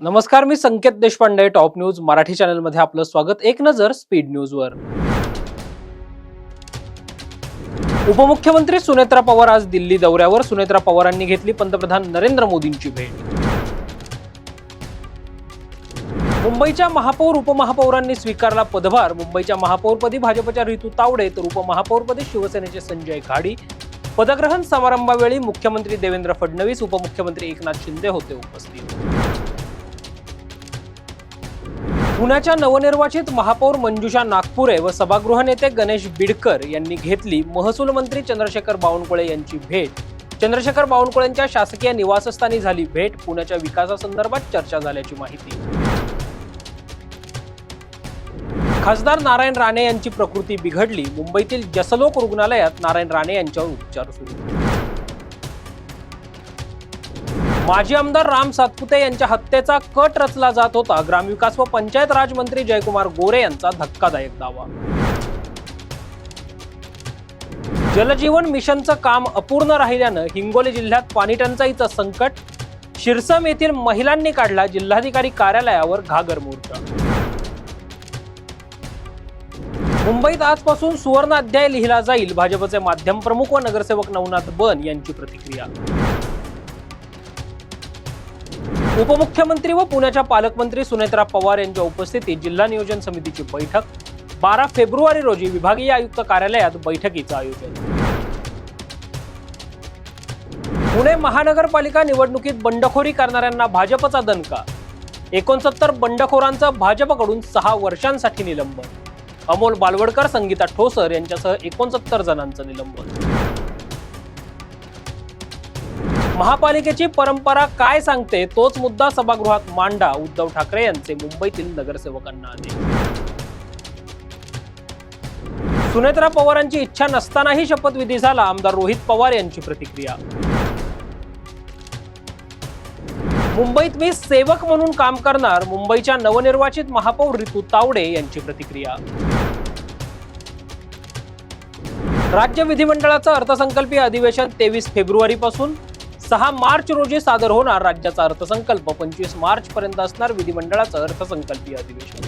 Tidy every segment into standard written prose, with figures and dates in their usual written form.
नमस्कार, मी Sanket Deshpande. Top news Marathi channel मध्ये आपलं स्वागत. एक नजर स्पीड न्यूज वर. उपमुख्यमंत्री सुनेत्रा पवार आज दिल्ली दौऱ्यावर. सुनेत्रा पवारांनी घेतली पंतप्रधान नरेंद्र मोदींची भेट. मुंबईच्या महापौर उपमहापौरांनी स्वीकारला पदभार. मुंबईच्या महापौरपदी भाजपच्या रितू तावडे तर उपमहापौरपदी शिवसेनेचे संजय घाडी. पदग्रहण समारंभावेळी मुख्यमंत्री देवेंद्र फडणवीस, उपमुख्यमंत्री एकनाथ शिंदे होते उपस्थित. पुण्याच्या नवनिर्वाचित महापौर मंजुषा नागपुरे व सभागृह नेते गणेश बिडकर यांनी घेतली महसूल मंत्री चंद्रशेखर बावनकुळे यांची भेट. चंद्रशेखर बावनकुळेंच्या शासकीय निवासस्थानी झाली भेट. पुण्याच्या विकासासंदर्भात चर्चा झाल्याची माहिती. खासदार नारायण राणे यांची प्रकृती बिघडली. मुंबईतील जसलोक रुग्णालयात नारायण राणे यांच्यावर उपचार सुरू. माजी आमदार राम सातपुते यांच्या हत्येचा कट रचला जात होता. ग्रामविकास व पंचायत राज मंत्री जयकुमार गोरे यांचा धक्कादायक दावा. जलजीवन मिशनचं काम अपूर्ण राहिल्यानं हिंगोली जिल्ह्यात पाणी टंचाईचं संकट. शिरसम येथील महिलांनी काढला जिल्हाधिकारी कार्यालयावर घागर मोर्चा. मुंबईत आजपासून सुवर्ण अध्याय लिहिला जाईल. भाजपचे माध्यम प्रमुख व नगरसेवक नवनाथ बन यांची प्रतिक्रिया. उपमुख्यमंत्री व पुण्याच्या पालकमंत्री सुनेत्रा पवार यांच्या उपस्थितीत जिल्हा नियोजन समितीची बैठक. 12 फेब्रुवारी रोजी विभागीय आयुक्त कार्यालयात बैठकीचं आयोजन. पुणे महानगरपालिका निवडणुकीत बंडखोरी करणाऱ्यांना भाजपचा दणका. 69 बंडखोरांचं भाजपकडून 6 वर्षांसाठी निलंबन. अमोल बालवडकर, संगीता ठोसर यांच्यासह 69 जणांचं निलंबन. महापालिकेची परंपरा काय सांगते तोच मुद्दा सभागृहात मांडा. उद्धव ठाकरे यांचे मुंबईतील नगरसेवकांना आदेश. सुनेत्रा पवारांची इच्छा नसतानाही शपथविधी झाला. आमदार रोहित पवार यांची प्रतिक्रिया. मुंबईत मी सेवक म्हणून काम करणार. मुंबईच्या नवनिर्वाचित महापौर रितू तावडे यांची प्रतिक्रिया. राज्य विधिमंडळाचं अर्थसंकल्पीय अधिवेशन 23 फेब्रुवारी पासून 6 मार्च रोजी सादर होणार. राज्याचा अर्थसंकल्प 25 मार्च पर्यंत असणार विधिमंडळाचं अर्थसंकल्पीय अधिवेशन.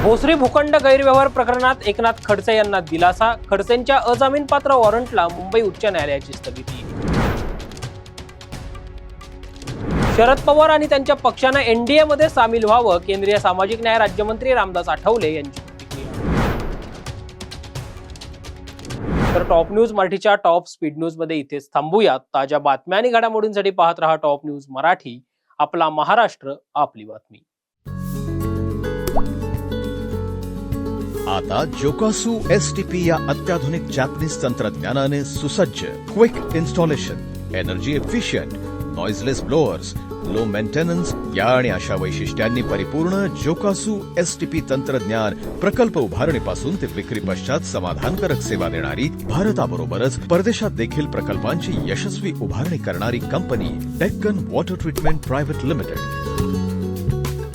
भोसरी भूखंड गैरव्यवहार प्रकरणात एकनाथ खडसे यांना दिलासा. खडसेंच्या अजामीनपात्र वॉरंटला मुंबई उच्च न्यायालयाची स्थगिती. शरद पवार आणि त्यांच्या पक्षानं एनडीए मध्ये सामील व्हावं. केंद्रीय सामाजिक न्याय राज्यमंत्री रामदास आठवले यांची प्रतिक्रिया. तर टॉप न्यूज मराठीच्या टॉप स्पीड न्यूज मध्ये इथेच थांबूयात. ताज्या बातम्या आणि घडामोडींसाठी पाहत रहा टॉप न्यूज मराठी. आपला महाराष्ट्र, आपली बातमी. आता जोकासू एसटीपी या अत्याधुनिक जॅपनीज तंत्रज्ञानाने सुसज्ज, quick installation, energy efficient, noiseless blowers, low maintenance या आणि अशा वैशिष्ट्यांनी परिपूर्ण जोकासू एसटीपी तंत्रज्ञान प्रकल्प उभारणीपासून ते विक्री पश्चात समाधानकारक सेवा देणारी, भारताबरोबरच परदेशात देखील प्रकल्पांची यशस्वी उभारणी करणारी company Deccan water treatment private limited.